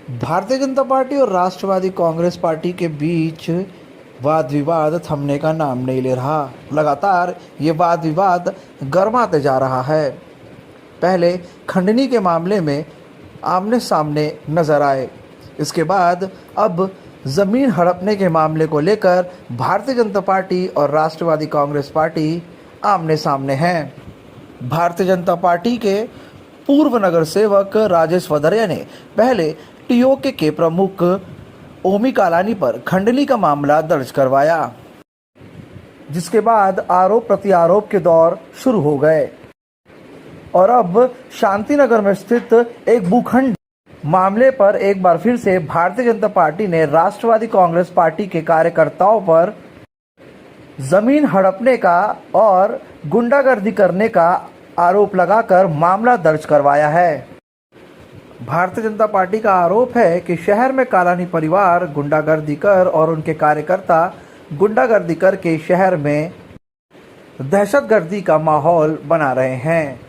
Bharatiya Janata party और राष्ट्रवादी Congress party के बीच वाद विवाद थमने का नाम नहीं ले रहा। लगातार ये वाद विवाद गर्माते जा रहा है। पहले खंडनी के मामले में आमने सामने नजर आए, इसके बाद अब जमीन हड़पने के मामले को लेकर भारतीय जनता पार्टी और राष्ट्रवादी कांग्रेस पार्टी आमने सामने हैं। भारतीय जनता पार्टी के पूर्व नगर सेवक राजेश वधरिया ने पहले टीओके के प्रमुख ओमी कालानी पर खंडनी का मामला दर्ज करवाया, जिसके बाद आरोप प्रत्यारोप के दौर शुरू हो गए और अब शांतिनगर में स्थित एक भूखंड मामले पर एक बार फिर से भारतीय जनता पार्टी ने राष्ट्रवादी कांग्रेस पार्टी के कार्यकर्ताओं पर जमीन हड़पने का और गुंडागर्दी करने का आरोप लगाकर मामला दर्ज करवाया है। भारतीय जनता पार्टी का आरोप है कि शहर में कालानी परिवार गुंडागर्दी कर और उनके कार्यकर्ता गुंडागर्दी करके शहर में दहशतगर्दी का माहौल बना रहे हैं।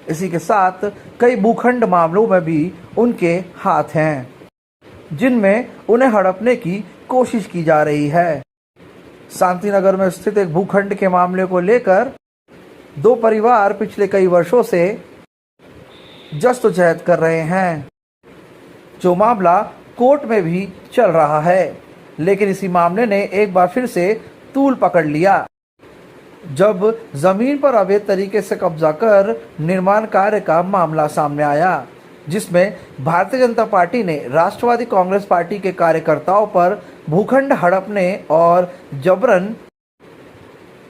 इसी के साथ कई भूखंड मामलों में भी उनके हाथ हैं, जिनमें उन्हें हड़पने की कोशिश की जा रही है। शांतिनगर में स्थित एक भूखंड के मामले को लेकर दो परिवार पिछले कई वर्षों से जद्दोजहद कर रहे हैं, जो मामला कोर्ट में भी चल रहा है। लेकिन इसी मामले ने एक बार फिर से तूल पकड़ लिया, जब जमीन पर अवैध तरीके से कब्जा कर निर्माण कार्य का मामला सामने आया, जिसमें भारतीय जनता पार्टी ने राष्ट्रवादी कांग्रेस पार्टी के कार्यकर्ताओं पर भूखंड हड़पने और जबरन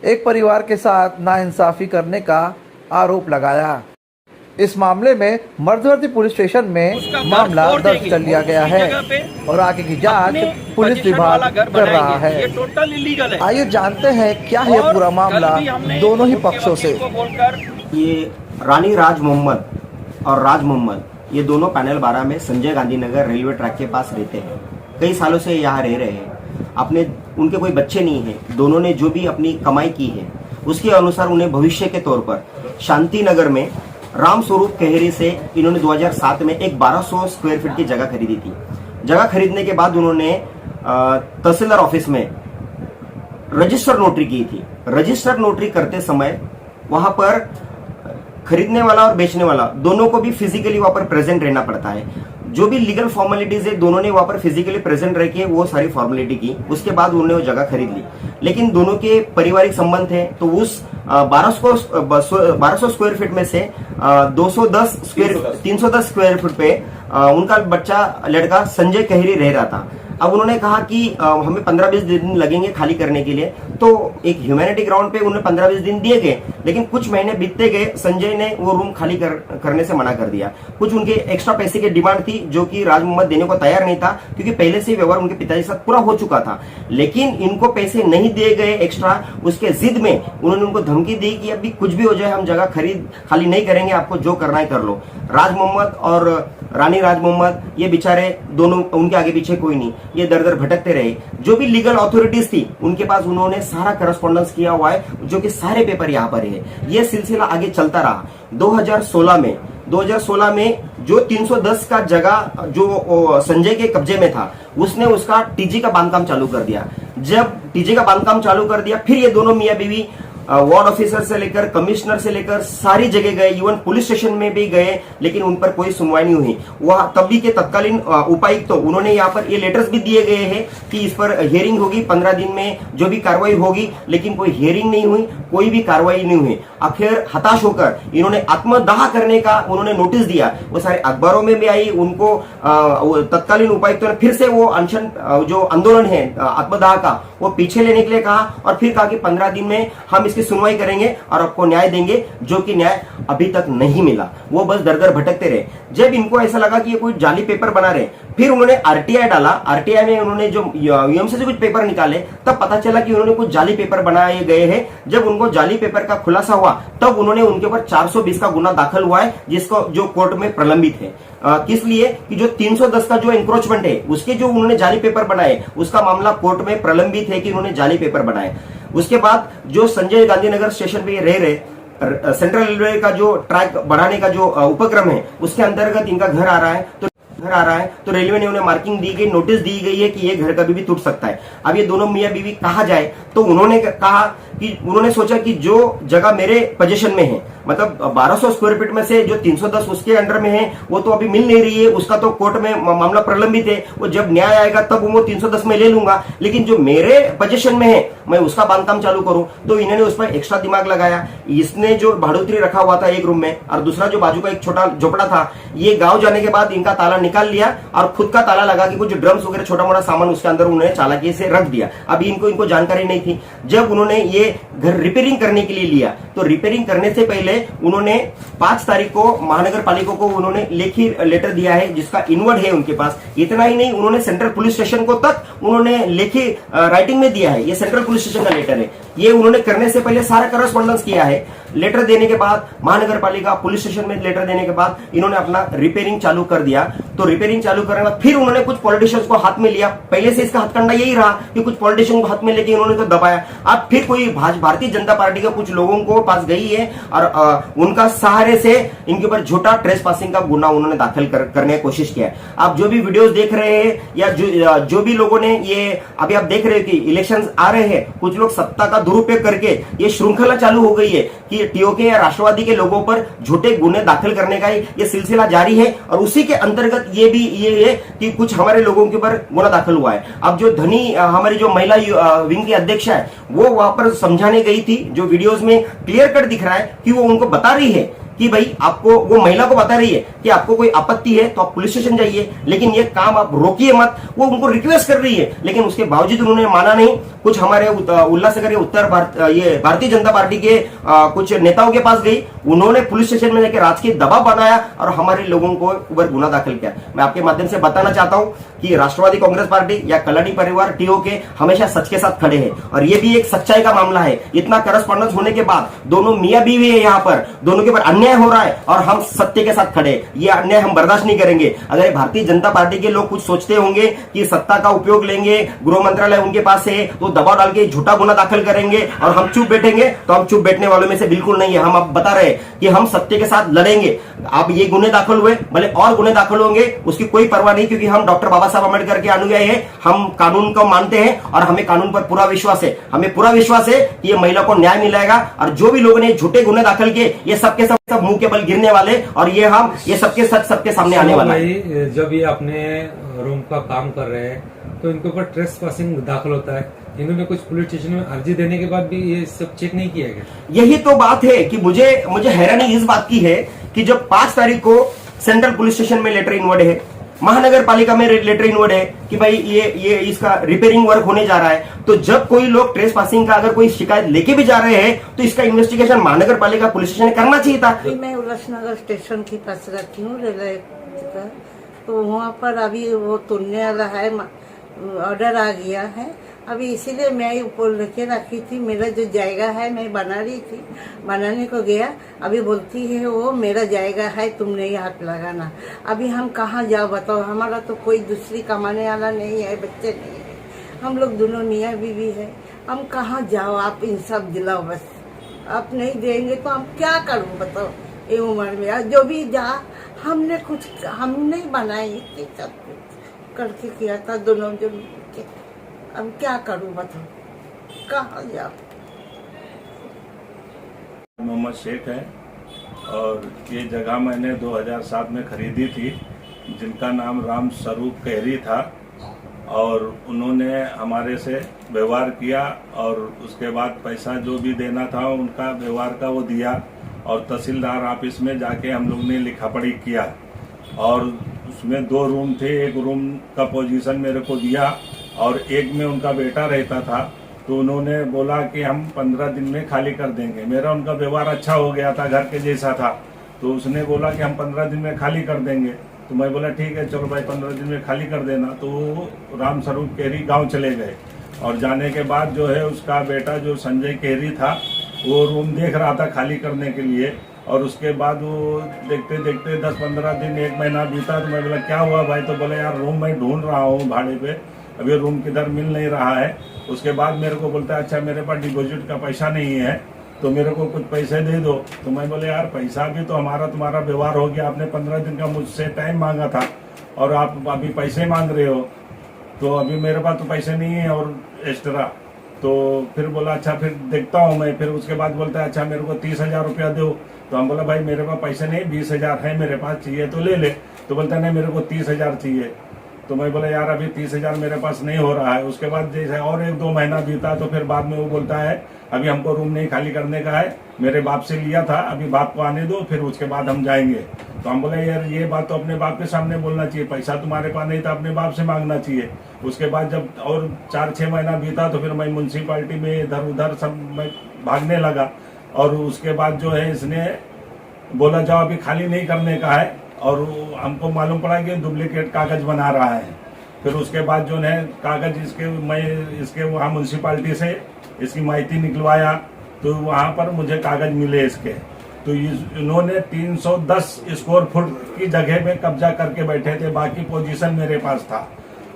एक परिवार के साथ नाइंसाफी करने का आरोप लगाया। इस मामले में मध्यवर्ती पुलिस स्टेशन में मामला दर्ज कर लिया गया है और आगे की जांच पुलिस विभाग कर रहा है। ये टोटल इलीगल है। आइए जानते हैं क्या है पूरा मामला दोनों ही पक्षों से। ये रानी राज मोहम्मद और राज मोहम्मद ये दोनों पैनल 12 में संजय गांधी नगर रेलवे ट्रैक के पास रहते हैं। कई सालों से यहाँ रह रहे हैं। उनके कोई बच्चे नहीं हैं। दोनों ने जो भी अपनी कमाई की है उसके अनुसार उन्हें भविष्य के तौर पर शांति नगर में राम स्वरूप कहेरी से इन्होंने 2007 में एक 1200 स्क्वायर फीट की जगह खरीदी थी। जगह खरीदने के बाद उन्होंने तहसीलदार ऑफिस में रजिस्टर नोटरी की थी। रजिस्टर नोटरी करते समय वहां पर खरीदने वाला और बेचने वाला दोनों को भी फिजिकली वहां पर प्रेजेंट रहना पड़ता है। जो भी लीगल फॉर्मेलिटीज है दोनों ने वहां पर फिजिकली प्रेजेंट रह के वो सारी फॉर्मेलिटी की। उसके बाद उन्होंने वो जगह खरीद ली। लेकिन दोनों के पारिवारिक संबंध थे, तो उस 1200 स्क्वायर फीट में से 310 स्क्वायर फीट पे उनका बच्चा लड़का संजय कहेरी रह रहा था। अब उन्होंने कहा कि हमें 15-20 दिन लगेंगे खाली करने के लिए, तो एक ह्यूमैनिटी ग्राउंड पे उन्हें 15-20 दिन दिए गए। लेकिन कुछ महीने बीतते गए, संजय ने वो रूम खाली करने से मना कर दिया। कुछ उनके एक्स्ट्रा पैसे की डिमांड थी जो कि राज मोहम्मद देने को तैयार नहीं था, क्योंकि पहले से व्यवहार उनके पिताजी के साथ पूरा हो चुका था। लेकिन इनको पैसे नहीं दिए गए एक्स्ट्रा। उसके जिद में उन्होंने उनको धमकी दी कि अभी कुछ भी हो जाए हम जगह खाली नहीं करेंगे, आपको जो करना है कर लो। राज मोहम्मद और रानी राज मोहम्मद ये बेचारे दोनों, उनके आगे पीछे कोई नहीं, ये दर दर भटकते रहे। जो भी लीगल अथॉरिटीज थी उनके पास उन्होंने सारा करस्पॉन्डेंस किया हुआ है, जो कि सारे पेपर यहाँ पर है। ये सिलसिला आगे चलता रहा। 2016 में जो 310 का जगह जो संजय के कब्जे में था, उसने उसका टीजी का बांधकाम चालू कर दिया। जब टीजी का बांधकाम चालू कर दिया, फिर ये दोनों मियां बीवी वार्ड ऑफिसर से लेकर कमिश्नर से लेकर सारी जगह गए, इवन पुलिस स्टेशन में भी गए, लेकिन उन पर कोई सुनवाई नहीं हुई। वह तभी के तत्कालीन उपायुक्त तो उन्होंने यहाँ पर ये लेटर्स भी दिए गए हैं कि इस पर हियरिंग होगी, 15 दिन में जो भी कार्रवाई होगी, लेकिन कोई हियरिंग नहीं हुई, कोई भी कार्रवाई नहीं हुई। आखिर हताश होकर इन्होंने आत्मदाह करने का उन्होंने नोटिस दिया। वो सारे अखबारों में भी आई। उनको तत्कालीन उपायुक्त ने फिर से वो अनशन जो आंदोलन है आत्मदाह का, वो पीछे लेने के लिए कहा और फिर कहा कि 15 दिन में हम इसकी सुनवाई करेंगे और आपको न्याय देंगे, जो कि न्याय अभी तक नहीं मिला। वो बस दर दर भटकते रहे। जब इनको ऐसा लगा कि ये कोई जाली पेपर बना रहे, फिर उन्होंने आरटीआई डाला। आरटीआई में उन्होंने जो यूएमसी से कुछ पेपर निकाले, तब पता चला कि उन्होंने कुछ जाली पेपर बनाए गए हैं। जब उनको जाली पेपर का खुलासा हुआ, तब उन्होंने उनके ऊपर 420 का गुना दाखिल हुआ है, जिसको जो कोर्ट में प्रलंबित है। किस लिए कि जो 310 का जो एंक्रोचमेंट है, उसके जो उन्होंने जाली पेपर बनाए, उसका मामला कोर्ट में प्रलंबित है कि उन्होंने जाली पेपर बनाए। उसके बाद जो संजय गांधीनगर स्टेशन पे रह रहे, सेंट्रल रेलवे का जो ट्रैक बढ़ाने का जो उपक्रम है, उसके अंतर्गत इनका घर आ रहा है। तो घर आ रहा है तो रेलवे ने उन्हें मार्किंग दी गई, नोटिस दी गई है कि ये घर कभी भी टूट सकता है। अब ये दोनों मियाँ बीवी कहाँ जाए, तो उन्होंने कहा कि उन्होंने सोचा कि जो जगह मेरे पोजीशन में है, मतलब 1200 स्क्वायर फीट में से जो 310 उसके अंडर में है वो तो अभी मिल नहीं रही है, उसका तो कोर्ट में मामला प्रलंबित है, वो जब न्याय आएगा तब वो 310 में ले लूंगा, लेकिन जो मेरे पोजीशन में है मैं उसका बांधकाम चालू करूं। तो इन्होंने उस पर एक्स्ट्रा दिमाग लगाया। इसने जो भाड़ोत्री रखा हुआ था एक रूम में और दूसरा जो बाजू का एक छोटा झोपड़ा था, ये गांव जाने के बाद इनका ताला निकाल लिया और खुद का ताला लगा के कुछ ड्रम्स वगैरह छोटा मोटा सामान उसके अंदर उन्होंने चालाकी से रख दिया। अभी इनको जानकारी नहीं थी। जब उन्होंने ये घर रिपेयरिंग करने के लिए लिया तो रिपेयरिंग करने से पहले उन्होंने 5 तारीख को महानगर पालिका को उन्होंने लेखी लेटर दिया है जिसका इनवर्ड है उनके पास। इतना ही नहीं, उन्होंने सेंट्रल पुलिस स्टेशन को तक उन्होंने लेखी राइटिंग में दिया है। ये सेंट्रल पुलिस स्टेशन का लेटर है। ये उन्होंने करने से पहले सारा करस्पॉन्डेंस किया है। लेटर देने के बाद महानगर पालिका पुलिस स्टेशन में लेटर देने के बाद इन्होंने अपना रिपेयरिंग चालू कर दिया। तो रिपेयरिंग चालू करने के बाद फिर उन्होंने कुछ पॉलिटिशियंस को हाथ में लिया। पहले से इसका हथकंडा यही रहा कि कुछ पॉलिटिशियन को हाथ में लेके इन्होंने तो दबाया। अब फिर कोई भारतीय जनता पार्टी के कुछ लोगों को पास गई है और उनका सहारे से इनके ऊपर झूठा ट्रेसपासिंग का गुना उन्होंने दाखिल करने की कोशिश किया है। आप जो भी वीडियोस देख रहे हैं या जो भी लोगों ने ये अभी आप देख रहे हो कि इलेक्शंस आ रहे हैं, कुछ लोग सत्ता का दुरुपयोग करके ये श्रृंखला चालू हो गई है कि टीओके या राष्ट्रवादी के लोगों पर झूठे गुने दाखिल करने का ये सिलसिला जारी है। और उसी के अंतर्गत ये है कि कुछ हमारे लोगों के ऊपर गुना दाखिल हुआ है। अब जो धनी हमारी जो महिला विंग की अध्यक्ष है वो वहां पर समझाने गई थी, जो वीडियोस में क्लियर कट दिख रहा है कि वो उनको बता रही है कि भाई आपको, वो महिला को बता रही है कि आपको कोई आपत्ति है तो आप पुलिस स्टेशन जाइए, लेकिन ये काम आप रोकिए मत। वो उनको रिक्वेस्ट कर रही है, लेकिन उसके बावजूद उन्होंने माना नहीं। कुछ हमारे उल्लासनगर के उत्तर भारतीय जनता पार्टी के कुछ नेताओं के पास गई, उन्होंने पुलिस स्टेशन में जाकर राजकीय दबाव बनाया और हमारे लोगों को ऊपर गुना दाखिल किया। मैं आपके माध्यम से बताना चाहता हूं कि राष्ट्रवादी कांग्रेस पार्टी या कलानी परिवार टीओके हमेशा सच के साथ खड़े हैं और ये भी एक सच्चाई का मामला है। इतना करस्पॉन्डेंस होने के बाद दोनों मियां बीवी है, यहाँ पर दोनों के ऊपर अन्याय हो रहा है और हम सत्य के साथ खड़े। ये अन्याय हम बर्दाश्त नहीं करेंगे। अगर भारतीय जनता पार्टी के लोग कुछ सोचते होंगे कि सत्ता का उपयोग लेंगे, गृह मंत्रालय उनके पास है तो दबाव डाल के झूठा गुना दाखिल करेंगे और हम चुप बैठेंगे, तो हम चुप बैठने वालों में से बिल्कुल नहीं है। हम अब बता रहे हैं कि हम सत्य के साथ लड़ेंगे। अब ये गुने दाखिल हुए, भले और गुने दाखिल होंगे, उसकी कोई परवाह नहीं, क्योंकि हम डॉक्टर बाबा साहब अम्बेडकर के अनुयायी हैं। हम कानून को मानते हैं और हमें कानून पर पूरा विश्वास है। हमें पूरा विश्वास है कि ये महिला को न्याय मिलेगा और जो भी लोगों ने झूठे गुने दाखिल किए ये सबके सब मुंह के बल गिरने वाले और ये सबके सच सबके सामने आने वाला है। जब ये अपने रूम का काम कर रहे हैं तो इनके ऊपर ट्रेस पासिंग दाखिल होता है। इन्होंने कुछ पुलिस स्टेशन में अर्जी देने के बाद भी ये सब चेक नहीं किया गया। यही तो बात है कि मुझे हैरानी इस बात की है कि जब 5 तारीख को सेंट्रल पुलिस स्टेशन में लेटर इनवर्ड है, महानगर पालिका में लेटर इनवर्ड है कि भाई ये इसका रिपेयरिंग वर्क होने जा रहा है, तो जब कोई लोग ट्रेस पासिंग का अगर कोई शिकायत लेके भी जा रहे हैं तो इसका इन्वेस्टिगेशन महानगर पालिका पुलिस स्टेशन ने करना चाहिए था। मैं उल्लासनगर स्टेशन के पास रहती हूँ, रेलवे का, तो वहाँ पर अभी वो तोड़ने वाला है, ऑर्डर आ गया है। अभी इसीलिए मैं ऊपर लेके रखी थी। मेरा जो जायगा है मैं बना रही थी, बनाने को गया, अभी बोलती है वो मेरा जायगा है, तुम नहीं हाथ लगाना। अभी हम कहाँ जाओ बताओ, हमारा तो कोई दूसरी कमाने वाला नहीं है, बच्चे नहीं है, हम लोग दोनों मियाँ बीवी है, हम कहाँ जाओ, आप इंसाफ दिलाओ बस। आप नहीं देंगे तो हम क्या करूँ बताओ। ये उम्र में जो भी जा, हमने कुछ हम नहीं बनाई थी, सब कुछ करके किया था दोनों जो, अब क्या करूं बताओ, कहाँ जाओ। मोहम्मद शेख है और ये जगह मैंने 2007 में खरीदी थी, जिनका नाम राम स्वरूप कहरी था, और उन्होंने हमारे से व्यवहार किया और उसके बाद पैसा जो भी देना था उनका व्यवहार का वो दिया और तहसीलदार ऑफिस में जाके हम लोग ने लिखा पढ़ी किया और उसमें 2 रूम थे। एक रूम का पोजीशन मेरे को दिया और एक में उनका बेटा रहता था, तो उन्होंने बोला कि हम 15 दिन में खाली कर देंगे। मेरा उनका व्यवहार अच्छा हो गया था, घर के जैसा था, तो उसने बोला कि हम 15 दिन में खाली कर देंगे। तो मैं बोला ठीक है चलो भाई 15 दिन में खाली कर देना। तो राम स्वरूप केहरी गांव चले गए और जाने के बाद जो है उसका बेटा जो संजय केहरी था वो रूम देख रहा था खाली करने के लिए, और उसके बाद वो देखते देखते 10-15 दिन 1 महीना बीता। तो मैं बोला क्या हुआ भाई, तो बोले यार रूम मैं ढूंढ रहा हूँ भाड़े पे, अभी रूम किधर मिल नहीं रहा है। उसके बाद मेरे को बोलता है अच्छा मेरे पास डिपॉजिट का पैसा नहीं है तो मेरे को कुछ पैसे दे दो। तो मैं बोले यार पैसा भी तो हमारा तुम्हारा व्यवहार हो गया, आपने 15 दिन का मुझसे टाइम मांगा था, और आप अभी पैसे मांग रहे हो, तो अभी मेरे पास तो पैसे नहीं है और एक्स्ट्रा। तो फिर बोला अच्छा फिर देखता हूँ मैं। फिर उसके बाद बोलता है अच्छा मेरे को 30,000 रुपया दो। तो हम बोला भाई मेरे पास पैसे नहीं, 20,000 है मेरे पास, चाहिए तो ले ले। तो बोलता नहीं मेरे को 30,000 चाहिए। तो मैं बोला यार अभी 30,000 मेरे पास नहीं हो रहा है। उसके बाद जैसे और 1-2 महीना बीता तो फिर बाद में वो बोलता है अभी हमको रूम नहीं खाली करने का है, मेरे बाप से लिया था, अभी बाप को आने दो, फिर उसके बाद हम जाएंगे। तो हम बोले यार ये बात तो अपने बाप के सामने बोलना चाहिए, पैसा तुम्हारे पास नहीं था, अपने बाप से मांगना चाहिए। उसके बाद जब और 4-6 महीना बीता तो फिर मैं म्यूनसिपालिटी में इधर उधर सब मैं भागने लगा। और उसके बाद जो है इसने बोला जाओ अभी खाली नहीं करने का है, और हमको मालूम पड़ा कि डुप्लीकेट कागज बना रहा है। फिर उसके बाद जो है कागज मैं इसके वहाँ म्यूनसिपालिटी से इसकी माहिती निकलवाया, तो वहाँ पर मुझे कागज मिले इसके। तो इन्होंने 310 स्क्वायर फुट की जगह में कब्जा करके बैठे थे, बाकी पोजीशन मेरे पास था।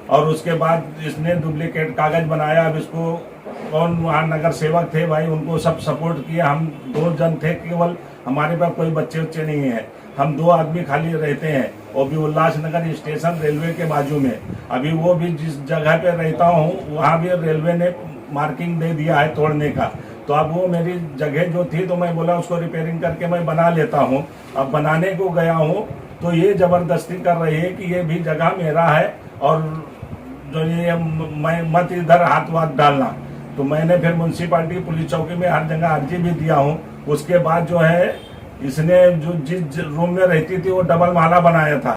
और उसके बाद इसने डुप्लीकेट कागज बनाया। अब इसको कौन वहाँ नगर सेवक थे भाई, उनको सब सपोर्ट किया। हम 2 जन थे केवल, हमारे पास कोई बच्चे उच्चे नहीं है, हम 2 आदमी खाली रहते हैं, वो भी उल्लासनगर स्टेशन रेलवे के बाजू में। अभी वो भी जिस जगह पे रहता हूँ वहाँ भी रेलवे ने मार्किंग दे दिया है तोड़ने का। तो अब वो मेरी जगह जो थी तो मैं बोला उसको रिपेयरिंग करके मैं बना लेता हूँ। अब बनाने को गया हूँ तो ये जबरदस्ती कर रही है कि ये भी जगह मेरा है और जो ये मैं मत इधर हाथ वाथ डालना। तो मैंने फिर म्यूनसिपालिटी पुलिस चौकी में हर जगह अर्जी भी दिया हूँ। उसके बाद जो है इसने जो जिस रूम में रहती थी वो डबल माला बनाया था।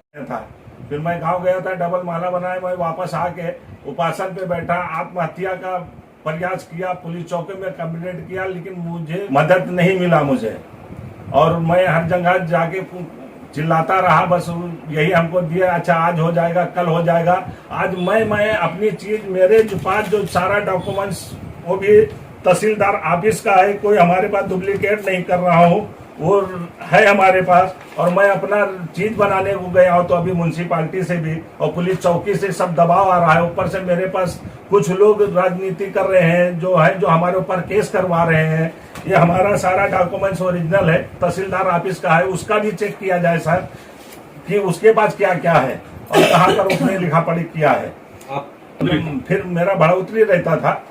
फिर मैं गांव गया था, डबल माला बनाया, मैं वापस आके उपासन पे बैठा, आत्महत्या का प्रयास किया, पुलिस चौकी में कंप्लेंट किया, लेकिन मुझे मदद नहीं मिला मुझे। और मैं हर जगह जाके चिल्लाता रहा, बस यही हमको दिया अच्छा आज हो जाएगा, कल हो जाएगा। आज मैं अपनी चीज मेरे जो पास जो सारा डॉक्यूमेंट्स वो भी तहसीलदार ऑफिस का है, कोई हमारे पास डुप्लीकेट नहीं कर रहा हूँ, वो है हमारे पास। और मैं अपना चीज बनाने को गया हूँ तो अभी म्यूनसिपालिटी से भी और पुलिस चौकी से सब दबाव आ रहा है। ऊपर से मेरे पास कुछ लोग राजनीति कर रहे हैं जो हमारे ऊपर केस करवा रहे हैं। ये हमारा सारा डॉक्यूमेंट्स ओरिजिनल है, तहसीलदार ऑफिस का है, उसका भी चेक किया जाए सर कि उसके पास क्या क्या है और कहाँ पर उसने लिखा पढ़ी किया है। फिर मेरा बढ़ोतरी रहता था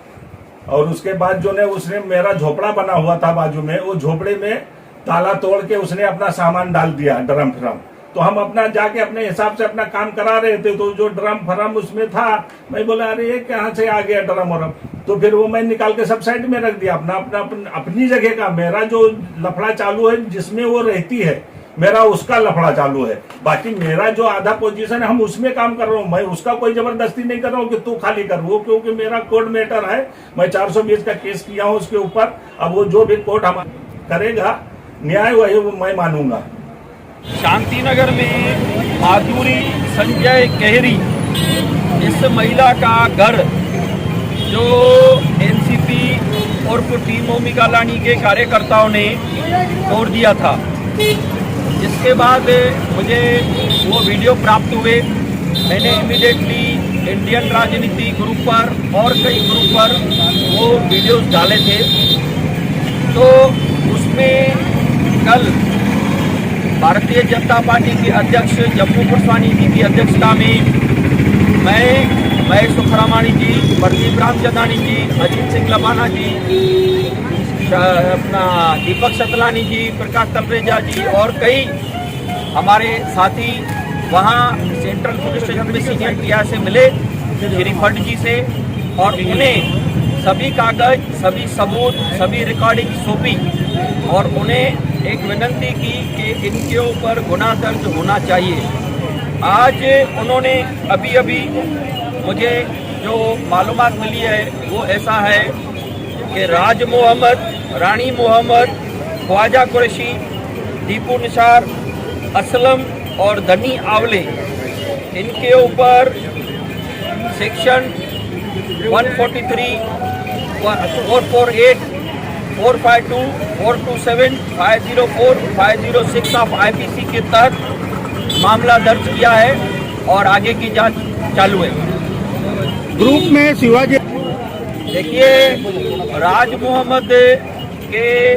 और उसके बाद जो है उसने मेरा झोपड़ा बना हुआ था बाजू में, वो झोपड़े में ताला तोड़ के उसने अपना सामान डाल दिया, ड्रम फ्रम। तो हम अपना जाके अपने हिसाब से अपना काम करा रहे थे, तो जो ड्रम फ्रम उसमें था, मैं बोला अरे ये कहाँ से आ गया ड्रम वरम। तो फिर वो मैं निकाल के सब साइड में रख दिया, अपनी जगह का। मेरा जो लफड़ा चालू है जिसमें वो रहती है, मेरा उसका लफड़ा चालू है। बाकी मेरा जो आधा पोजीशन है हम उसमें काम कर रहा हूँ, मैं उसका कोई जबरदस्ती नहीं कर रहा हूँ कि तू खाली कर। वो क्योंकि मेरा कोर्ट मैटर है, मैं 420 का केस किया हूँ उसके ऊपर। अब वो जो भी कोर्ट हम करेगा न्याय वही वो मैं मानूंगा। शांति नगर में माधुरी संजय केहरी, इस महिला का घर जो एनसीपी और टीम भूमिका लानी के कार्यकर्ताओं ने तोड़ दिया था। इसके बाद मुझे वो वीडियो प्राप्त हुए, मैंने इमीडिएटली इंडियन राजनीति ग्रुप पर और कई ग्रुप पर वो वीडियोस डाले थे। तो उसमें कल भारतीय जनता पार्टी के अध्यक्ष जम्मू पुष्पानी जी की अध्यक्षता में मैं महेश सुखरामाणी जी, प्रदीप रामचंदानी जी, अजीत सिंह लबाना जी, अपना दीपक सतलानी जी, प्रकाश तपरेजा जी और कई हमारे साथी वहाँ सेंट्रल पुलिस स्टेशन में सीनियर पीआई से मिले, श्री फंड जी से, और उन्हें सभी कागज, सभी सबूत, सभी रिकॉर्डिंग सौंपी और उन्हें एक विनती की कि इनके ऊपर गुनाह दर्ज होना चाहिए। आज उन्होंने अभी मुझे जो मालूमात मिली है वो ऐसा है कि राज मोहम्मद, रानी मोहम्मद, ख्वाजा कुरैशी, दीपू निसार, असलम और धनी आवले, इनके ऊपर सेक्शन 143, 448, 452, 427, 504, 506 ऑफ आईपीसी के तहत मामला दर्ज किया है और आगे की जांच चालू है। ग्रुप में शिवाजी, देखिए राज मोहम्मद के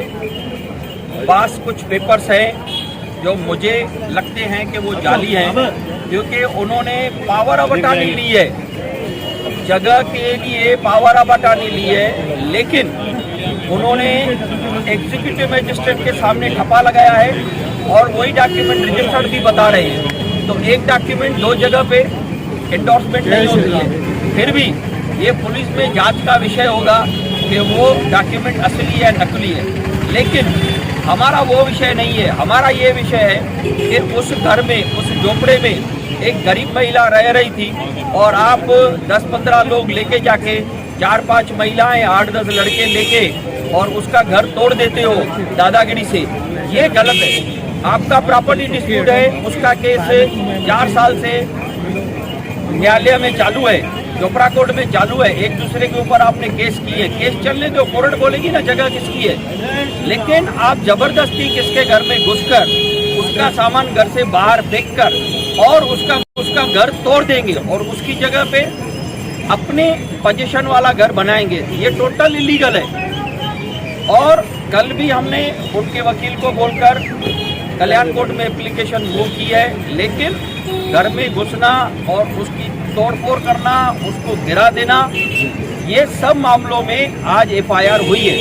पास कुछ पेपर्स हैं जो मुझे लगते हैं कि वो जाली हैं, क्योंकि उन्होंने पावर ऑफ अटॉर्नी ली है, जगह के लिए पावर ऑफ अटॉर्नी ली है, लेकिन उन्होंने एग्जीक्यूटिव मजिस्ट्रेट के सामने ठप्पा लगाया है और वही डॉक्यूमेंट रजिस्टर्ड भी बता रहे हैं। तो एक डॉक्यूमेंट दो जगह पे एंडोर्समेंट नहीं होती है। फिर भी ये पुलिस में जांच का विषय होगा कि वो डॉक्यूमेंट असली है नकली है, लेकिन हमारा वो विषय नहीं है। हमारा ये विषय है कि उस घर में, उस झोपड़े में एक गरीब महिला रह रही थी और आप 10-15 लोग लेके जाके 4-5 महिलाएं 8-10 लड़के लेके और उसका घर तोड़ देते हो दादागिरी से, ये गलत है। आपका प्रॉपर्टी डिस्प्यूट है, उसका केस 4 साल से न्यायालय में चालू है, चोपड़ा कोर्ट में चालू है। एक दूसरे के ऊपर आपने केस किए, केस चलने दो, कोर्ट बोलेगी ना जगह किसकी है। लेकिन आप जबरदस्ती किसके घर में घुसकर उसका सामान घर से बाहर फेंक कर और उसका घर तोड़ देंगे और उसकी जगह पे अपने पोजीशन वाला घर बनाएंगे, ये टोटल इलीगल है। और कल भी हमने उनके वकील को बोलकर कल्याण कोर्ट में एप्लीकेशन मूव की है, लेकिन घर में घुसना और उसकी तोड़फोड़ करना, उसको गिरा देना, ये सब मामलों में आज एफआईआर हुई है।